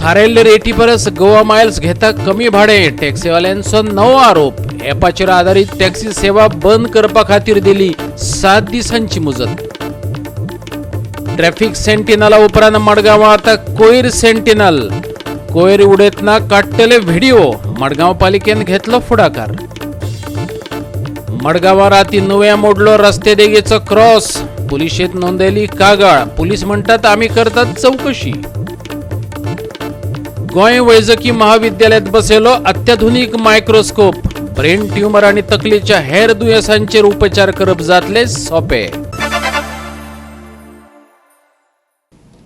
थारायल्ले रेटी परस गोवा माइल्स घेता कमी भाडे टॅक्सीवाल्यांचो नवो आरोप ॲपाचेर आधारित टॅक्सी सेवा बंद करपा खातीर दिली 7 दिसांची मुजत. ट्रॅफिक सेंटिनला उपरांत मडगांवां आता कोयर सेंटिनल. कोयर उडयतना काडटले व्हिडिओ मडगांव पालिकेन घेतलो फुडाकार. मडगांवां राती नुव्या मोडलो रस्ते देगेचो क्रॉस. पुलिशेंत नोंदयली कागाळ. पुलीस म्हणटात आमी करतात चौकशी. गोंय वैजकी महाविद्यालयात बसयलो अत्याधुनिक मायक्रोस्कोप. ब्रेन ट्यूमर आणि तकलेच्या हेर दुयेंसांचेर उपचार करप जातले सोपे.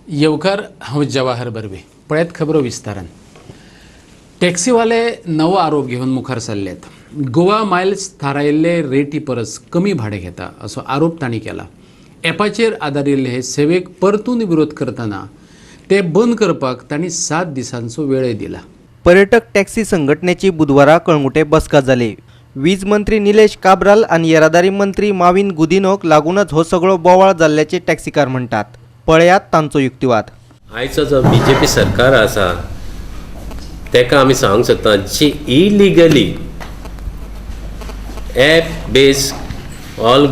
येवकार, हांव जवाहर बर्वे. पळयत खबरो विस्तारान. टॅक्सीवाले नवो आरोप घेवन मुखार सरल्यात. गोवा मायल्स थारायिल्ले रेटी परस कमी भाडे घेता असो आरोप तांणी केला. ॲपाचेर आदारिल्ले हे सेवेक परतून विरोध करतना ते बंद करपाक तांणी 7 दिसांचो वेळय दिला. पर्यटक टॅक्सी संघटनेची बुधवारा कळंगुटे बसका जाली. वीज मंत्री निलेश काब्राल आणि येरादारी मंत्री माविन गुदिनोक लागूनच हो सगळो बोवाळ जाल्ल्याचे टॅक्सीकार म्हणटात. पळयात तांचो युक्तिवाद. आयचो जो बीजेपी सरकार आसा तेका आमी सांगूंक सोदता जी illegally app base all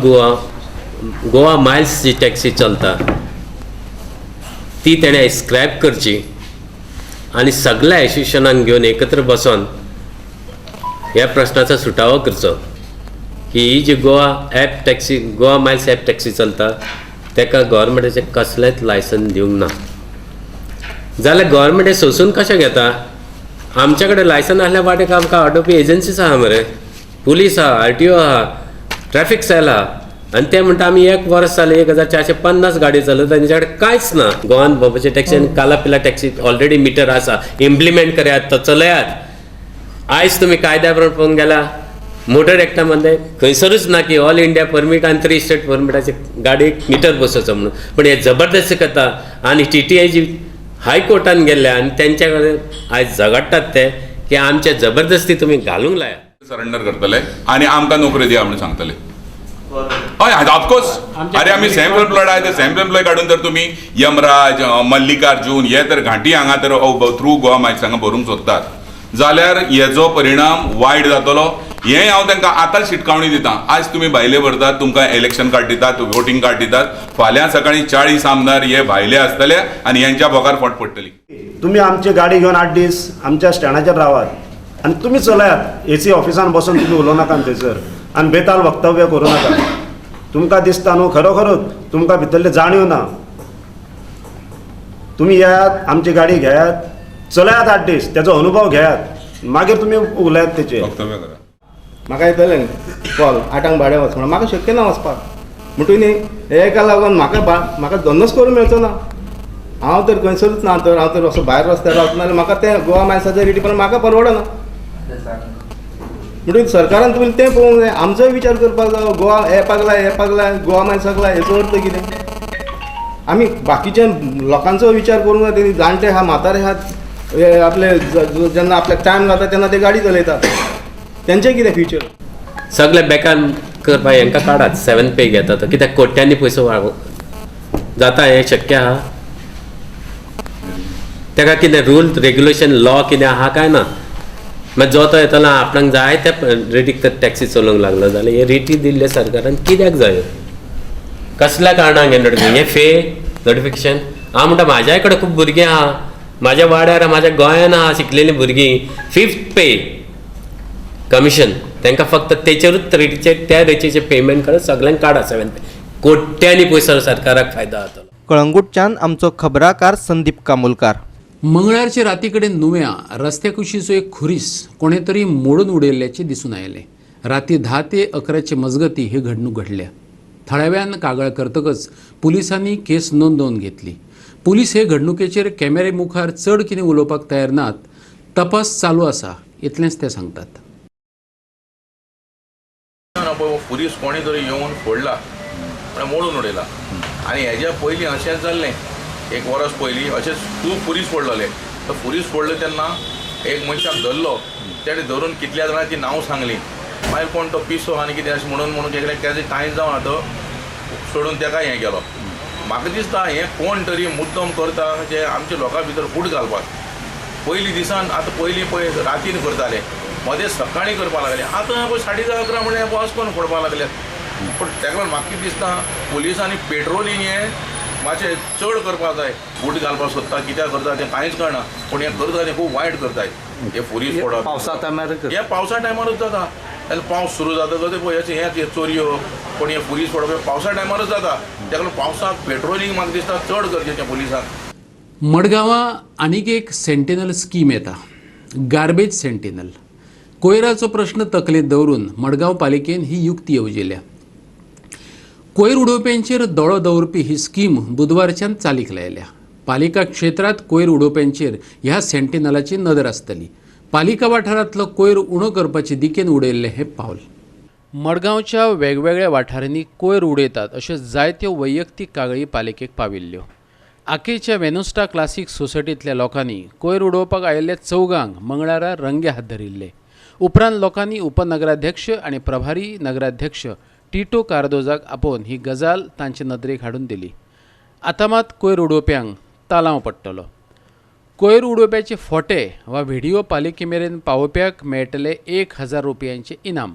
Goa miles जी टॅक्सी चलता ती तेणें स्क्रॅप करची आनी सगळ्या एसोसिएशनांक घेवन एकत्र बसून ह्या प्रश्नाचो सुटावो करचो की ही जी गोवा मायल्स ॲप टॅक्सी चलता तेका गव्हर्मेंटाचें कसलेंच लायसन दिवंक ना. जाल्यार गव्हर्मेंट सोंसून कशें घेता? आमचे कडेन लायसन आसल्या वाटेक आमकां ऑटोपी एजन्सीज आहा मरे, पुलीस आहा, RTO आहा, ट्रॅफिक सेल आहा, आनी ते म्हणटा आमी 1 वर्स जालें 1450 गाडी चलयता तांचे कडेन कांयच ना. गोवान बाबाचे टॅक्सी आनी काला पिला टॅक्सी ऑलरेडी मिटर आसा, इम्प्लिमेंट करात, तो चलयात. आयज तुमी कायद्या प्रमाण पळोवंक गेला मोटर एक्टा मध्ये खंयसरूच ना की ऑल इंडिया परमीट आनी 3 स्टेट परमिटाचे गाडयेक मिटर बसोवचो म्हणून. पण हे जबरदस्ती करता आनी TTI जी हायकोर्टान गेल्ले आनी तेंच्या कडेन आयज झगडटात ते की आमचे जबरदस्ती तुमी घालूंक लाया. सरेंडर करतले आनी आमकां नोकरी दिया म्हणून सांगतले. हय ऑफकोर्स. अरे आमी सेल्फ एम्प्लॉयड आहाय ते सेल्फ एम्प्लॉय काडून तर तुमी यमराज, मल्लिकार्जून हे तर घांटी हांगा तर थ्रू गोवा मायल्स हांगा भरूंक सोदतात जाल्यार हेजो परिणाम वायट जातलो. हें हांव तांकां आतां शिटकावणी दिता. आज तुमी भायले भरतात, तुमकां इलेक्शन कार्ड दितात, वोटींग कार्ड दितात. फाल्यां सकाळीं 40 आमदार हे भायले आसतले आनी हेंच्या बोकार फट पडटली. तुम्ही आमची गाडी घेवन 8 दीस आमच्या स्टँडाचेर रावात आनी तुमी चलयात. AC ऑफिसान बसून तुमी उलोवं नाका थंयसर आनी बेताल वक्तव्य करूं नाका. तुमकां दिसता न्हू खरोखरूच तुमकां भितरले जाणीव ना. तुमी येयात, आमची गाडी घेयात, चलयात 8 दीस, तेजो अनुभव घेयात, मागीर तुमी उलयात तेचेर वक्तव्य करा. म्हाका येतलें कॉल 8 भाडें वच म्हणून. म्हाका शक्य ना वचपाक म्हणटून न्ही हेका लागून म्हाका धंदोच करूंक मेळचो ना. हांव तर खंयसरूच ना. तर हांव तर असो भायर रस्त्यार रावता नाल्यार म्हाका तें गोवा मायल्साच्या रेटी पण म्हाका परवडना. म्हणटून सरकारान तुमी तें पळोवंक जाय. आमचोय विचार करपाक जाय. गोवा एपाक लाय गोवा मायल्साक लाय हेचो अर्थ कितें? आमी बाकीच्या लोकांचो विचार करूंक जाय. तेणी जाणटे आहा, म्हातारे आहात, आपले जेन्ना आपल्याक टायम जाता तेन्ना ते गाडी चलयतात. तेंचें कितें फ्युचर? सगळे बेकार करपाक हेंकां काडात. 7 पे घेतात कित्याक कोट्यांनी पयसो जाता. हें शक्य आहा? तेका कितें रूल रेग्युलेशन लॉ कितें आहा काय ना? मागीर जो तो येतलो आपणाक जाय त्या रेटीक तर टॅक्सी चलोवंक लागलो जाल्यार हे रेटी दिल्ले सरकारान कित्याक जाय? कसल्या कारणाक हें नोटिफिकेशन? हांव म्हणटा म्हाज्याय कडेन खूब भुरगीं आहा, म्हाज्या वाड्यार म्हाज्या गोंयान आहा शिकलेलीं भुरगीं. 5th पे कमिशन तांकां फक्त तेचेरूच रेटीचेर त्या रेटीचे पेमेंट करत सगळ्यांक काडा 7 पे. कोट्यांनी पयसो सरकाराक फायदो जातलो. कळंगूटच्यान आमचो खबराकार संदीप कामोलकार. मंगळारचे राती कडेन नुव्या रस्त्या कुशीचो एक खुरीस कोणे तरी मोडून उडयल्ल्याचे दिसून आयले. राती 10 ते 11चे मजगती ही घडणूक घडल्या. थळाव्यान कागाळ करतकच पुलिसांनी केस नोंदवून घेतली. पुलीस हे घडणुकेचेर कॅमेरे मुखार चड कितें उलोवपाक तयार नात. तपास चालू आसा इतलेंच ते सांगतात. पुलीस कोणी तरी येवन फोडला मोडून उडयला आनी हेज्या पयलीं अशेंच जाल्लें. 1 वर्स पयलीं अशेंच खूब पुलीस फोडलेले. तो पुलीस फोडले तेन्ना एक मनशाक धरलो. तेणें धरून कितल्या जाणांची नांव सांगलीं. मागीर कोण तो पिसो आनी कितें अशें म्हणून केलें तेजें कांयच जावना. तो सोडून तेका हें गेलो. म्हाका दिसता हें कोण तरी मुद्दम करता जे आमच्या लोकां भितर फूट घालपाक. पयलीं दिसान आतां पयलीं पळय रातीन करताले मदें सकाळीं करपाक लागले आतां पळय 11:30 म्हणल्यार बस करून फोडपाक लागल्यात पूण ताका लागून म्हाका कितें दिसता पुलिसांनी पेट्रोलिंग हें मातशें चड करपाक जाय बूट घालपाक सोदता कित्याक करता तें कांयच कळना पूण हें करता तें खूब वायट करताय हे फुरीस फोडप हे पावसा टायमारूच जाता जाल्यार पावस सुरू जातकच पळय हे चोरयो पूण हे फुरीस फोडप हे पावसा टायमारूच जाता ताका लागून पावसाक पेट्रोलिंग म्हाका दिसता चड गरजेचें पुलिसांक मडगांवां आनीक एक सेंटिनल स्कीम येता गार्बेज सेंटिनल. कोयराचो प्रश्न तकलेंत दवरून मडगांव पालिकेन ही युक्ती येवजिल्ल्या. कोयर उडोवप्यांचेर दोळो दवरपी ही स्कीम बुधवारच्यान चालीक लायल्या. पालिका क्षेत्रांत कोयर उडोवप्यांचेर ह्या सेंटिनलाची नदर आसतली. पालिका वाठारांतलो कोयर उणो करपाचे दिकेन उडयल्लें हें पावल. मडगांवच्या वेगवेगळ्या वाठारांनी कोयर उडयतात अश्यो जायत्यो वैयक्तीक कागाळी पालिकेक पाविल्ल्यो. आकेच्या वेनुस्टा क्लासीक सोसायटींतल्या लोकांनी कोयर उडोवपाक आयिल्ल्या चौगांक मंगळारा रंगे हात धरिल्ले. उपरांत लोकांनी उपनगराध्यक्ष आनी प्रभारी नगराध्यक्ष टिटो कार्दोजाक आपोवन ही गजाल तांचे नदरेक हाडून दिली. आतां मात कोयर उडोवप्यांक तालांव पडटलो. कोयर उडोवप्याचे फोटे वा व्हिडिओ पालिके मेरेन पावोवप्याक मेळटले 1,000 रुपयांचे इनाम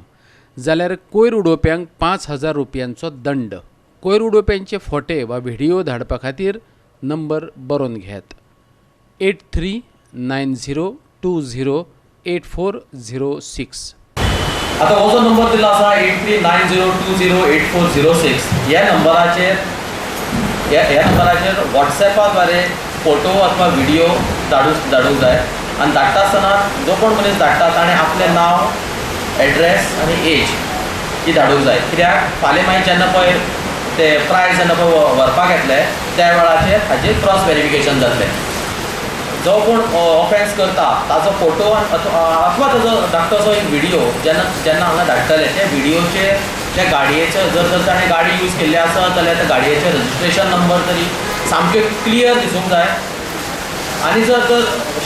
जाल्यार कोयर उडोवप्यांक 5,000 रुपयांचो दंड. कोयर उडोवप्यांचे फोटे वा व्हिडिओ धाडपा खातीर नंबर बरोवन घेयात 8390208406. आता हो जो नंबर दिला आसा 8390208406 ह्या नंबराचेर व्हॉट्सॅपाद्वारे फोटो अथवा व्हिडिओ धाडूंक जाय आनी धाडटा आसतना जो कोण मनीस धाडटा ताणें आपलें नांव एड्रेस आनी एज ही धाडूंक जाय. कित्याक फाल्यां मागीर जेन्ना पळय ते प्रायज जेन्ना पळय व्हरपाक येतले त्या वेळाचेर हाजेर क्रॉस व्हेरिफिकेशन जातलें. जो कोण ऑफेन्स करता ताचो फोटो अथवा ताजो धाकटोसो एक व्हिडिओ जेन्ना हांगा धाडटले त्या व्हिडिओचे त्या गाडयेचे जर ताणें गाडी यूज केल्ली आसत जाल्यार त्या गाडयेचे रजिस्ट्रेशन नंबर तरी सामके क्लियर दिसूंक जाय. आनी जर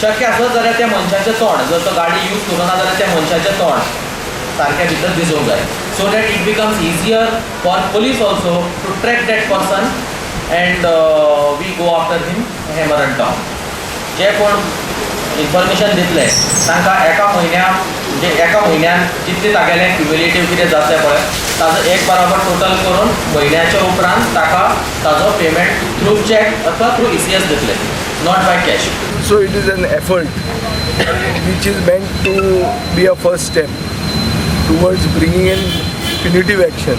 शक्य आसत जाल्यार त्या मनशाचें तोंड जर तो गाडी यूज करूना जाल्यार त्या मनशाचें तोंड सारकें भितर दिसूंक जाय so that it becomes easier for police also to track that person and we go after him hammer and down. जे कोण इन्फॉर्मेशन दितले तांकां एका म्हयन्यान जितले तागेलें क्युमुलेटीव कितें जातलें पळय ताजो एक बराबर टोटल करून म्हयन्याच्या उपरांत ताका ताजो पेमेंट थ्रू चॅक अथवा थ्रू ECS दितले not by cash. So it is an effort which is meant to be a first step towards bringing in punitive action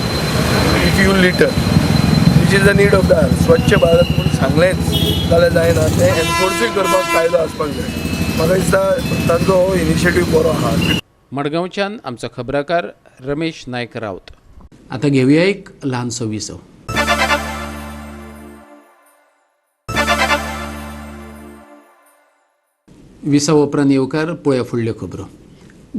if you litter, which is the need of the hour. स्वच्छ भारत म्हणून सांगलेंच जाल्यार जायना तें एनफोर्सूय करपाक कायदो आसपाक जाय. म्हाका दिसता तांचो हो इनिशिएटीव बरो आहा. मडगांवच्यान आमचो खबराकार रमेश नायक रावत. आतां घेवया एक ल्हानसो विसव. विसव उपरांत येवकार पळया फुडल्यो खबरो.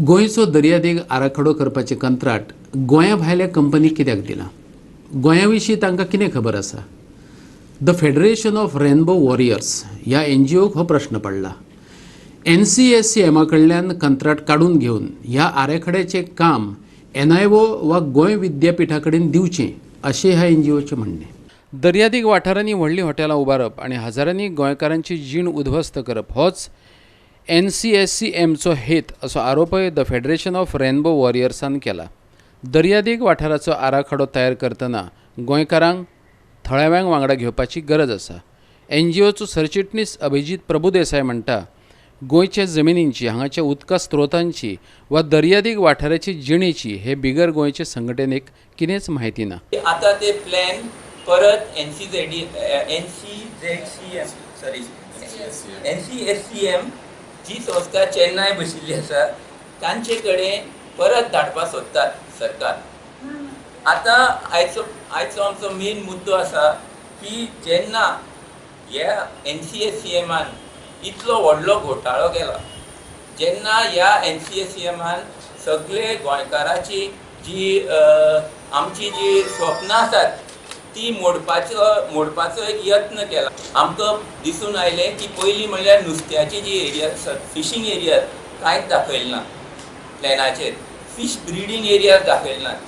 गोंयचो दर्यादेग आराखडो करपाचें कंत्राट गोंया भायल्या कंपनीक कित्याक दिलां? गोंया विशीं तांकां कितें खबर आसा? The federation of rainbow warriors ह्या NGOक हो प्रश्न पडला. NCSCM कडल्यान कंत्राट काडून घेवन ह्या आराखड्याचें काम NIO वा गोंय विद्यापिठा कडेन दिवचें अशें ह्या NGOचें म्हणणें. दर्यादेग वाठारांनी व्हडलीं हॉटेलां उबारप आनी हजारांनी गोंयकारांची जीण उध्वस्त करप होच NCSCMचो हेत असो आरोपय द फेडरेशन ऑफ रेनबो वॉरियर्सान केला. दर्यादेग वाठाराचो आराखडो तयार करतना गोंयकारांक थळाव्यांक वांगडा घेवपाची गरज आसा. NGOचो सरचिटणीस अभिजीत प्रभुदेसाय म्हणटा गोंयच्या जमिनींची हांगाच्या उदका स्त्रोतांची वा दर्यादेग वाठाराची जिणेची हे बिगर गोंयचे संघटनेक कितेंच म्हायती ना. आता ते प्लॅन परत NCSCM जी संस्था चेन्नय बशिल्ली आसा तांचे कडेन परत धाडपाक सोदतात सरकार. आतां आयचो आमचो मेन मुद्दो आसा की जेन्ना ह्या NCSCMान इतलो व्हडलो घोटाळो केला, जेन्ना ह्या NCSCMान सगळे गोंयकाराची जी आमची जी स्वप्नां आसात ती मोडपाचो एक यत्न केला. आमकां दिसून आयलें की पयलीं म्हणल्यार नुस्त्याची जी एरिया आसात फिशींग एरिया कांयच दाखयले ना प्लॅनाचेर, फिश ब्रिडींग एरिया दाखयले नात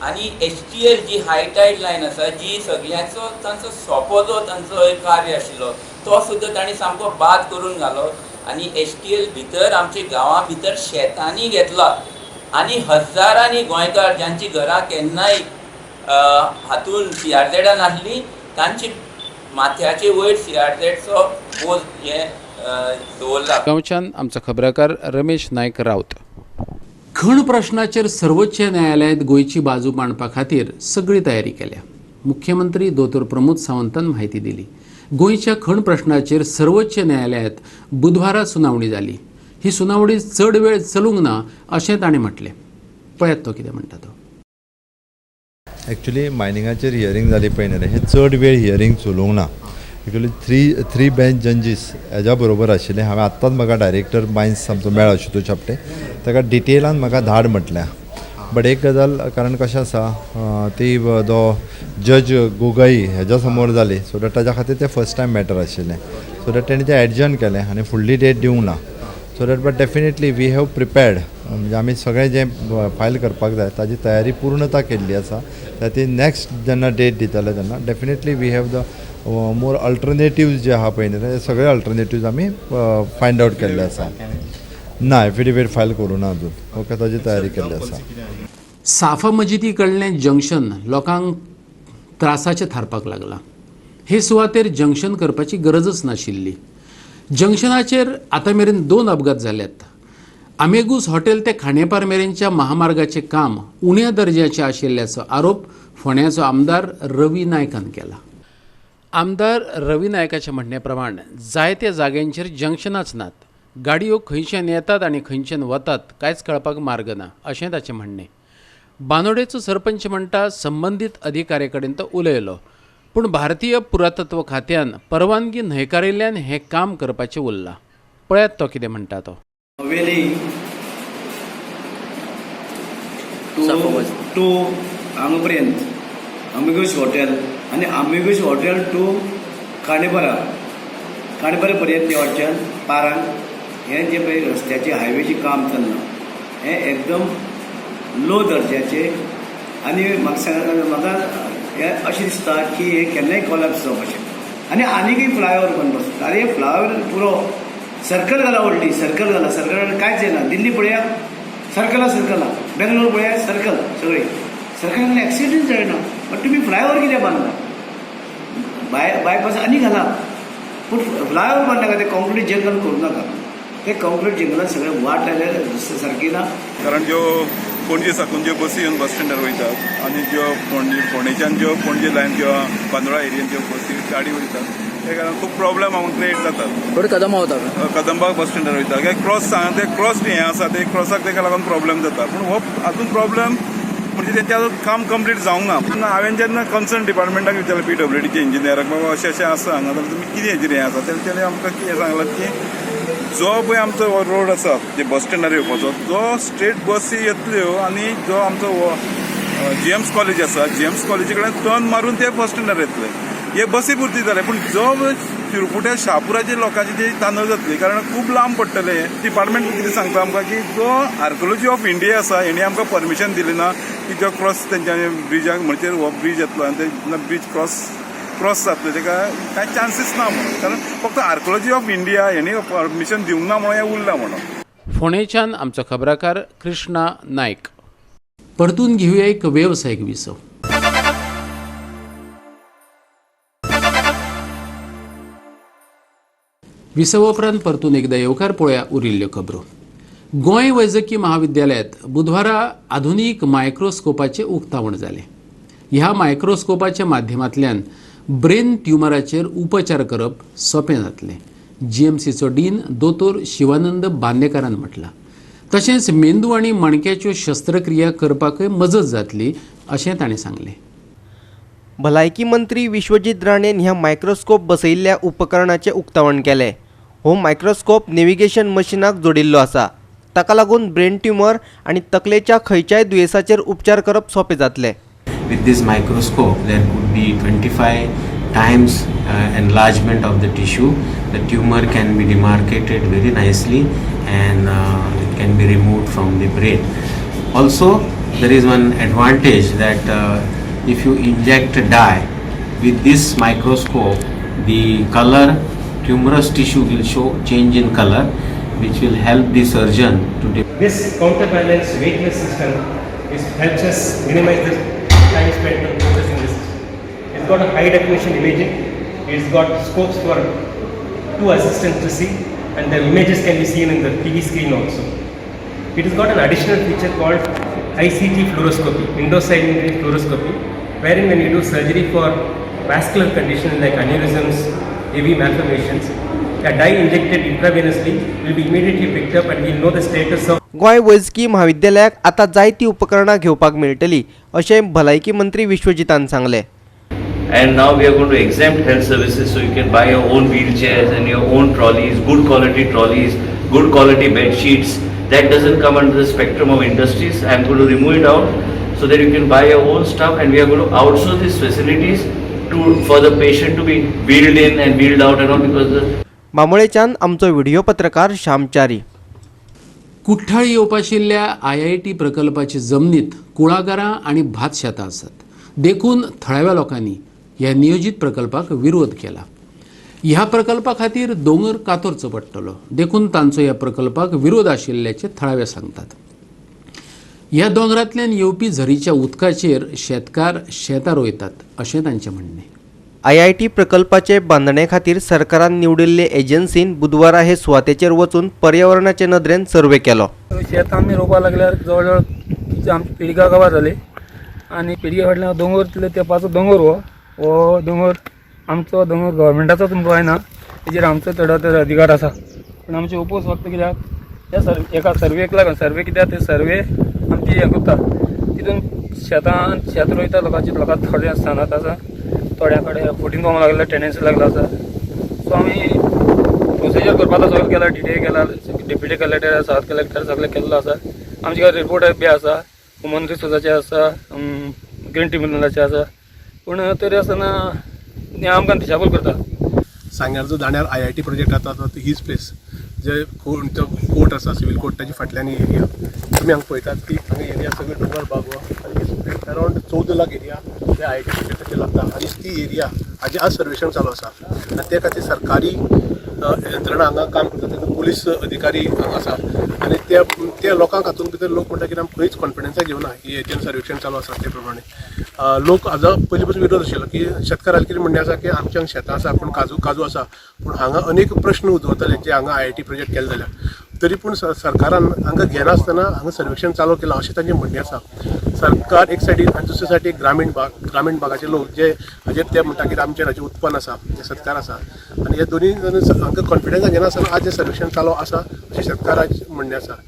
आनी HTL जी हाय टायड लायन आसा जी सगळ्यांचो तांचो सोंपो जो तांचो एक कार्य आशिल्लो तो सुद्दां तांणी सामको बाद करून घालो आनी STL भितर आमच्या गांवा भितर शेतांनी घेतला आनी हजारांनी गोंयकार ज्यांची घरां केन्नाय हातून CRZ नासली तांची माथ्याचे वयर CRZचो बोज हे दवरला. गांवच्यान आमचो खबराकार रमेश नायक रावत. खण प्रश्नाचेर सर्वोच्च न्यायालयात गोंयची बाजू मांडपा खातीर सगळी तयारी केल्या. मुख्यमंत्री दोतोर प्रमोद सावंतान म्हायती दिली. गोंयच्या खण प्रश्नाचेर सर्वोच्च न्यायालयात बुधवारा सुनावणी जाली. ही सुनावणी चड वेळ चलूंक ना अशें ताणें म्हटलें. पळयात तो कितें म्हणटा तो. एक्चुली मायनिंगाचेर हियरींग जाली पळय न्ही हे चड वेळ हियरींग चलूंक ना. एक्चुली थ्री बेंच जंजीस हेज्या बरोबर आशिल्ले. हांवें आत्ताच म्हाका डायरेक्टर मायन्स आमचो मेळ आशुतोश आपटे ताका डिटेलान म्हाका धाड म्हटल्या. बट एक गजाल कारण कशें आसा ती जो जज गोगोई हेज्या समोर जाली सो दॅट ताज्या खातीर तें फर्स्ट टायम मॅटर आशिल्लें. सो दॅट तेणी तें एडजर्न केलें आनी फुडली डेट दिवंक ना. So that but definitely we have prepared म्हणजे आमी सगळें जें फायल करपाक जाय ताजी तयारी पूर्णता केल्ली आसा. ती नॅक्स्ट जेन्ना डेट दितले तेन्ना definitely we have the more alternatives जे आहा पळय न्ही ते सगळे अल्टरनेटिव्ज आमी फायंड आवट केल्ले आसा. ना एफिडेविट फायल करूं ना अजून. ओके ताजी तयारी केल्ली आसा. साफा मजिदी कडलें जंक्शन लोकांक त्रासाचें थारपाक लागलां. हे सुवातेर जंक्शन करपाची गरजच नाशिल्ली. जंक्शनाचेर आतां मेरेन 2 अपघात जाल्यात. आमेगूस हॉटेल ते खांडेपार मेरेनच्या महामार्गाचें काम उण्या दर्ज्याचें आशिल्ल्याचो आरोप फोंड्याचो आमदार रवी नायकान केला. आमदार रवी नायकाच्या म्हणणे प्रमाण जायत्या जाग्यांचेर जंक्शनाच नात. गाडयो खंयच्यान येतात आनी खंयच्यान वतात कांयच कळपाक मार्ग ना अशें ताचें म्हणणें. बांदोडेचो सरपंच म्हणटा संबंदीत अधिकाऱ्या कडेन तो उलयलो पूण भारतीय पुरातत्व खात्यान परवानगी न्हयकारिल्ल्यान हें काम करपाचें उरलां. पळयात तो कितें म्हणटा तो. हवेली टू हांगा पर्यंत आमिगूस हॉटेल आनी आमिगूस हॉटेल टू खांडेपारा पर्यंत वचच्यान पारान हें जें पळय रस्त्याचें हायवेचें काम चल्लां हें एकदम लो दर्ज्याचें आनी म्हाका हें अशें दिसता की हें केन्नाय कोलॅप्स जावपाचें आनी आनीकय फ्लायओवर बनपाचो. आरे फ्लायओवर पुरो सर्कल घाला व्हडली सर्कल कांयच येना. दिल्ली पळया सर्कला बेंगलोर पळया सर्कल सगळी सर्कलान एक्सिडेंट जायना. बट तुमी फ्लायओवर कित्याक बांदला. बायपास आनी घाला पूण फ्लायओवर बांदनाका. ते कॉन्क्रीट जंगल करूं नाका. ते कॉन्क्रीट जंगलान सगळें वाट लायल्यार सारकी ना. कारण ज्यो पणजे साकून ज्यो बसी येवन बस स्टँडार वयतात आनी ज्यो फोंडेच्यान ज्यो पणजे लायन किंवा बांदोडा एरियेन ज्यो बसी गाडी वयतात ते कारण खूब प्रॉब्लेम हांगा क्रिएट जातात. कदंबा वता कदंबा बस स्टँडार वयता कित्याक क्रॉस हें आसा ते क्रॉसाक ताका लागून प्रॉब्लेम जाता. पूण हो हातून प्रॉब्लेम म्हणजे तेंचें काम कंप्लीट जावंक ना. पूण हांवें जेन्ना कन्सर्न डिपार्टमेंटाक विचारलें PWDच्या इंजिनियराक बाबा अशें आसा हांगा जाल्यार तुमी कितें हेजेर हें आसा तेणें आमकां कितें सांगलां की जो पळय आमचो रोड आसा जे बस स्टँडार येवपाचो जो स्ट्रेट बसी येतल्यो आनी जो आमचो GMS कॉलेज आसा GMS कॉलेजी कडेन टर्न मारून ते बस स्टँडार येतले. हे बसी पुरती जाले. पूण जो शिरपुट्या शाहापुराचे लोकांची जी तांदळ जातली कारण खूब लांब पडटले. डिपार्टमेंट कितें सांगता आमकां की जो आर्कोलॉजी ऑफ इंडिया आसा हेणी आमकां परमिशन दिली ना की जो क्रॉस तेंच्यांनी ब्रिजाक म्हणचे हो ब्रीज येतलो आनी ते ब्रीज क्रॉस जातले तेका कांय चान्सीस ना म्हणून. कारण फक्त आर्कोलॉजी ऑफ इंडिया हेणी परमिशन दिवंक ना म्हणून हें उरलां म्हणून. फोंडेच्यान आमचो खबराकार कृष्णा नायक. परतून घेवया एक वेवसायीक विसव. विसव उपरांत परतून एकदा येवकार पळोवया उरिल्ल्यो खबरो. गोंय वैजकी महाविद्यालयात बुधवारा आधुनीक मायक्रोस्कोपाचें उक्तावण जालें. ह्या मायक्रोस्कोपाच्या माध्यमांतल्यान ब्रेन ट्युमराचेर उपचार करप सोपें जातलें. GMCचो डीन दोतोर शिवानंद बांदेकारान म्हटलां. तशेंच मेंदू आनी मणक्याच्यो शस्त्रक्रिया करपाकय मजत जातली अशें ताणें सांगलें. भलायकी मंत्री विश्वजीत राणेन ह्या मायक्रोस्कोप बसयिल्ल्या उपकरणाचें उक्तावण केलें. हो मायक्रोस्कोप नेव्हिगेशन मशिनाक जोडिल्लो आसा. ताका लागून ब्रेन ट्युमर आनी तकलेच्या खंयच्याय दुयेंसाचेर उपचार करप सोपें जातलें. With this microscope, there could be 25 times enlargement of the tissue. The tumor can be demarcated very nicely and it can be removed from the brain. Also, there is one advantage that if you inject dye with this microscope, the color tumorous tissue will show change in color, which will help the surgeon to This counterbalance weightless system helps us minimize the time spent on processing this system. It's got a high definition imaging. It's got scopes for 2 assistants to see, and the images can be seen in the TV screen also. It has got an additional feature called ICT fluoroscopy, indocyanide fluoroscopy, wherein when you do surgery for vascular conditions like aneurysms, AV malformations, a dye injected intravenously will be immediately picked up and we'll know the status of. Goa वैजकी महाविद्यालयाक आता जायती उपकरणां घेवपाक मेळटली अशें भलायकी मंत्री विश्वजितान सांगले. And now we are going to exempt health services, so you can buy your own wheelchairs and your own trolleys, good quality bed sheets. That doesn't come under the spectrum of industries. I am going to remove it out so that you can buy your own stuff, and we are going to outsource these facilities for the patient to be wheeled in and wheeled out and all, because मामोळेच्यान आमचो video पत्रकार श्यामचारी. Kuthali येवपाशिल्ल्या IIT प्रकल्पाची जमनीत कुळागरां आणि भात शेतां आसात. देखून थळाव्या लोकांनी ह्या नियोजित प्रकल्पाक विरोध केला. ह्या प्रकल्पा खातीर दोंगर कातरचो पडटलो. देखून तांचो ह्या प्रकल्पाक विरोध आशिल्ल्याचे थळावे सांगतात. ह्या दोंगरांतल्यान येवपी झरीच्या उदकाचेर शेतकार शेतां रोयतात अशें तांचें म्हणणें. IIT प्रकल्पाचे बांदणे खातीर सरकारान निवडिल्ले एजन्सीन बुधवारा हे सुवातेचेर वचून पर्यावरणाचे नदरेन सर्वे केलो. शेत आम्ही रोवपाक लागल्यार जवळ जवळ आमची पिळगा कवर जाली आणि पिळगे फाटल्यान दोंगर तितले तेंपाचो दोंगर हो दोंगर आमचो दोंगर गव्हर्मेंटाचो तुमकां जायना, तेजेर आमचो चडातर अधिकार आसा. पूण आमचे ओपोज फक्त कित्याक त्या एका सर्वेक लागून सर्वे कित्याक ते सर्वे आमची हें करता तितून शेत रोयता लोकांक थोडे स्थानांत आसा, थोड्या कडेन 14 फॉर्म लागला, टेनन्सी लागला आसा. सो आमी प्रोसिजर करपाचो सगळो केला, DTA केला, डेप्युटी कलेक्टर, सब कलेक्टर सगळें केल्लो आसा. आमचे कडेन रिपोर्ट बी आसा, ह्युमन रिसोर्साचे आसा, ग्रीन ट्रिब्युनलाचे आसा. पूण तरी आसतना तें आमकां दिशाभूल करता. सांग्यार दाण्यार IIT प्रोजेक्ट जाता तो हीच प्लेस जे कोर्ट आसा, सिवील कोर्ट ताजे फाटल्यान एरिया तुमी हांगा पळयतात की हांगा एरिया सगळी डोंगर बागो आनी अरावंड 14 लाख एरिया ते IIT प्रोजेक्टाचेर लागता. आनी ती एरिया हाजे आज सर्वेक्षण चालू आसा आनी ते खातीर सरकारी यंत्रणा हांगा काम करता, तेतून पुलीस अधिकारी हांगा आसा आनी त्या लोकांक हातूंत भितर लोक म्हणटा की आमी खंयच कॉन्फिडन्सा घेवना ही हेजेर सर्वेक्षण चालू आसा ते प्रमाणे. लोक हाजो पयलीं पासून विरोध आशिल्लो की शेतकारांक कितें म्हणणें आसा की आमच्या शेतां आसा पूण काजू आसा, पूण हांगा अनेक प्रश्न उद्भवतले जे हांगा IIT प्रोजेक्ट केले जाल्यार. तरी पूण सरकारान हांगा घेना आसतना हांगा सर्वेक्षण चालू केलां अशें तांचें म्हणणें आसा. सरकार एक सायडीन आनी दुसरे सायडीन ग्रामीण भागाचे लोक जे हाजेर ते म्हणटा की आमचेर हाजें उत्पन्न आसा, जे शेतकार आसा, आनी हे दोनी हांगा कॉन्फिडन्स घेना आसतना आज हें सर्वेक्षण चालू आसा अशें शेतकाराचें म्हणणें आसा.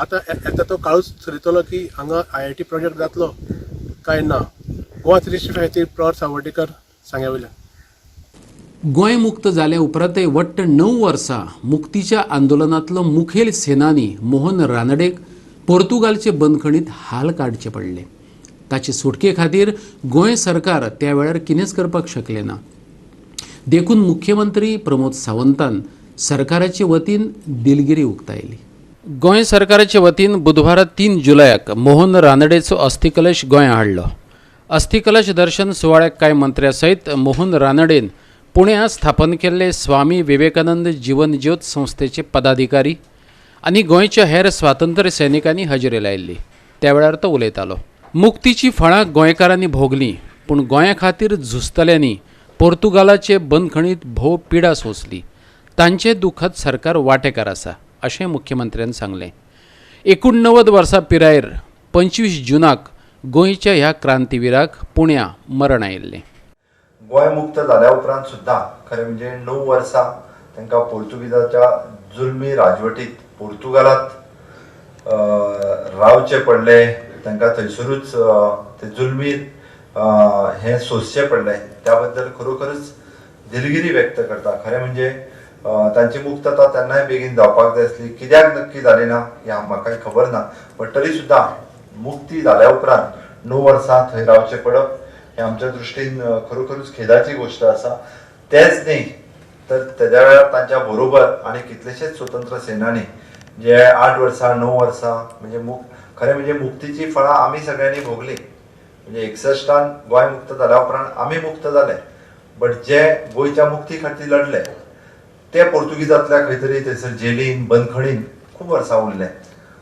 आतां येता तो काळूच चलयतलो की हांगा IIT प्रोजेक्ट जातलो काय ना. गोवा 365 खातीर प्रवर सावर्डेकर सांग्या वयल्यान. गोंय मुक्त जाल्या उपरांतय वट्ट 9 वर्सां मुक्तीच्या आंदोलनांतलो मुखेल सेनानी मोहन रानडेक पोर्तुगालचे बंदखणींत हाल काडचे पडले. ताचे सुटके खातीर गोंय सरकार त्या वेळार कितेंच करपाक शकलें ना. देखून मुख्यमंत्री प्रमोद सावंतान सरकाराचे वतीन दिलगिरी उक्तायली. गोंय सरकाराचे वतीन बुधवारा 3 जुलयाक मोहन रानडेचो अस्थिकलश गोंय हाडलो. अस्थिकलश दर्शन सुवाळ्याक कांय मंत्र्यां सयत मोहन रानडेन पुण्यात स्थापन केल्ले स्वामी विवेकानंद जीवन ज्योत संस्थेचे पदाधिकारी आनी गोंयच्या हेर स्वातंत्र्य सैनिकांनी हजेरी लायिल्ली. त्या वेळार तो उलयतालो. मुक्तीची फळां गोंयकारांनी भोगलीं, पूण गोंया खातीर झुजतल्यांनी पोर्तुगालाचे बंदखणींत भोव पिडा सोंसली. तांचे दुखांत सरकार वांटेकार आसा अशें मुख्यमंत्र्यान सांगलें. 89 वर्सां पिरायेर 25 जुनाक गोंयच्या ह्या क्रांतीवीराक पुण्या मरण आयिल्लें. गोंय मुक्त जाल्या उपरांत सुद्दां खरें म्हणजे 9 वर्सां तांकां पोर्तुगीजाच्या जुल्मी राजवटींत पोर्तुगालांत रावचें पडलें. तांकां थंयसरूच ते जुल्मीर हें सोंसचें पडलें. त्या बद्दल खरोखरच दिलगिरी व्यक्त करता. खरें म्हणजे तांची मुक्तता तेन्नाय बेगीन जावपाक जाय आसली. कित्याक नक्की जाली ना हें म्हाकाय खबर ना, बट तरी सुद्दां मुक्ती जाल्या उपरांत 9 वर्सां थंय रावचें पडप हे आमच्या दृश्टीन खरोखरच खेदाची गोष्ट आसा. तेच न्ही तर तेज्या वेळार तांच्या बरोबर आनी कितलेशेच स्वतंत्र सेनानी जे 8 वर्सां 9 वर्सां म्हणजे खरें म्हणजे मुक्तीची फळां आमी सगळ्यांनी भोगली. म्हणजे 61 गोंय मुक्त जाल्या उपरांत आमी मुक्त जाले, बट जे गोंयच्या मुक्ती खातीर लढले ते पोर्तुगीजांतल्या खंय तरी थंयसर जेलीन बंदखणीन खूब वर्सां उरले,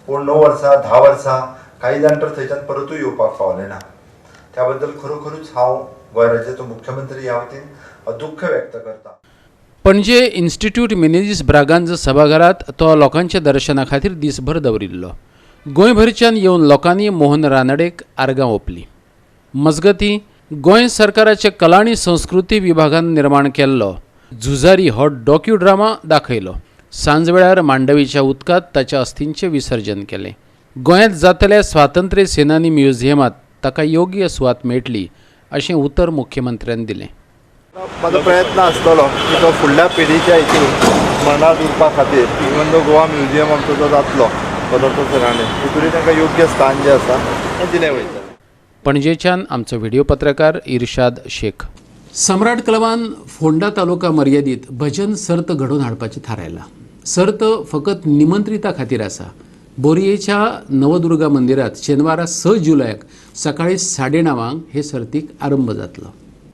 पूण 9 वर्सां 10 वर्सां काही जाण तर थंयच्यान परतूय येवपाक पावले ना. त्या बद्दल खरोखरूच हांव गोंय राज्याचो मुख्यमंत्री ह्या वतीन दुख्ख व्यक्त करता. पणजे इन्स्टिट्यूट मिनेजीस ब्रागांज सभाघरात तो लोकांच्या दर्शना खातीर दीसभर दवरिल्लो. गोंयभरच्यान येवन लोकांनी मोहन रानडेक आर्गां ओंपलीं. मजगतीं गोंय सरकाराचे कला आनी संस्कृती विभागान निर्माण केल्लो झुजारी हो डॉक्यू ड्रामा दाखयलो. सांज वेळार मांडवीच्या उदकांत ताच्या अस्थींचें विसर्जन केलें. गोंयांत जातल्या स्वातंत्र्य सेनानी म्युझियमांत ताका योग्य सुवात मेळटली अशें उतर मुख्यमंत्र्यान दिलें. माझा प्रयत्न आसतलो की तो फुडल्या पिढीच्या हितून मनात उरपा खातीर इवन दो गोवा म्युझियम आमचो जो जातलो पदार्थ सराणे तितून तांकां योग्य स्थान जें आसा तें दिलें वयतलें. पणजेच्यान आमचो व्हिडिओ पत्रकार इर्शाद शेख. सम्राट क्लबान फोंडा तालुका मर्यादीत भजन सर्त घडोवन हाडपाचें थारायलां. सर्त फकत निमंत्रिता खातीर आसा. बोरयेच्या नवदुर्गा मंदिरात शेनवारा 6 जुलयाक सकाळी 9:30 हे सर्तीक आरंभ जातलो.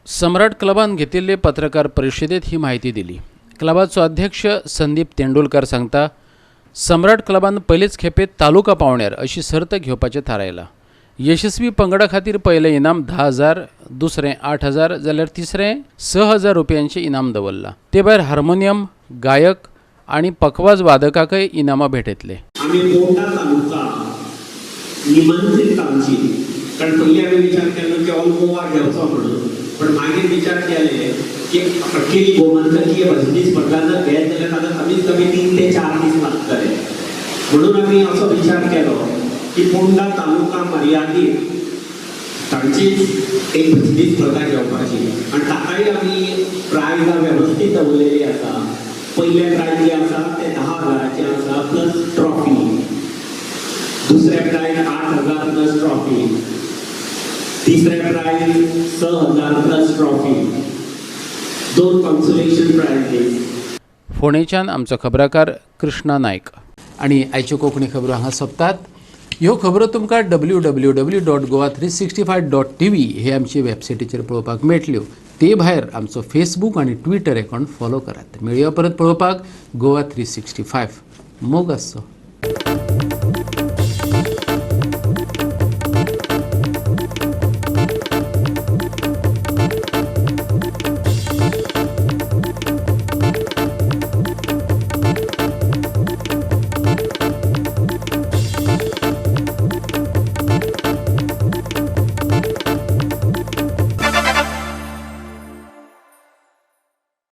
सम्राट क्लबान घेतिल्ले पत्रकार परिशदेंत ही म्हायती दिली. क्लबाचो अध्यक्ष संदीप तेंडुलकर सांगता, सम्राट क्लबान पयलेच खेपे तालुका पावण्यार अशी सर्त घेवपाचें थारायलां. यशस्वी पंगडा खातीर पयलें इनाम 10,000, दुसरें 8,000 जाल्यार तिसरें 6,000 रुपयांचें इनाम दवरलां. ते भायर हार्मोनियम, गायक आनी पखवाज वादकाकय इनामां भेटयतले. आम्ही फोंडा तालुका निमंत्रित आमची, कारण पयलीं आमी विचार केलो की ऑल गोवा घेवचो म्हणून, पण मागीर विचार केले की अखेरी गोमंतकीय भजनी स्पर्धा जर घेत जाल्यार ताका कमीत कमी 3 ते 4 दीस लागतले. म्हणून आमी असो विचार केलो की फोंडा तालुका मर्यादीत तांची एक भजनी स्पर्धा घेवपाची, आनी ताकाय आमी प्रायजां वेवस्थीत दवरलेली आसा. पयले प्रायज जे आसा ते 10,000चे आसा प्लस ट्रॉफी, दुसरे प्रायज 8,000 प्लस ट्रॉफी, तिसरे prize 6,000 plus trophy, 2 consolation prizes. फोंडेच्यान आमचो खबराकार कृष्णा नायक. आनी आयच्यो कोंकणी खबरो हांगा सोंपतात. ह्यो खबरो तुमकां www.goa365.tv हे आमचे वेबसायटीचेर पळोवपाक मेळटल्यो. ते भायर आमचो फेसबूक आनी ट्विटर अकावंट फॉलो करात. मेळया परत पळोवपाक गोवा 365. मोग आसचो.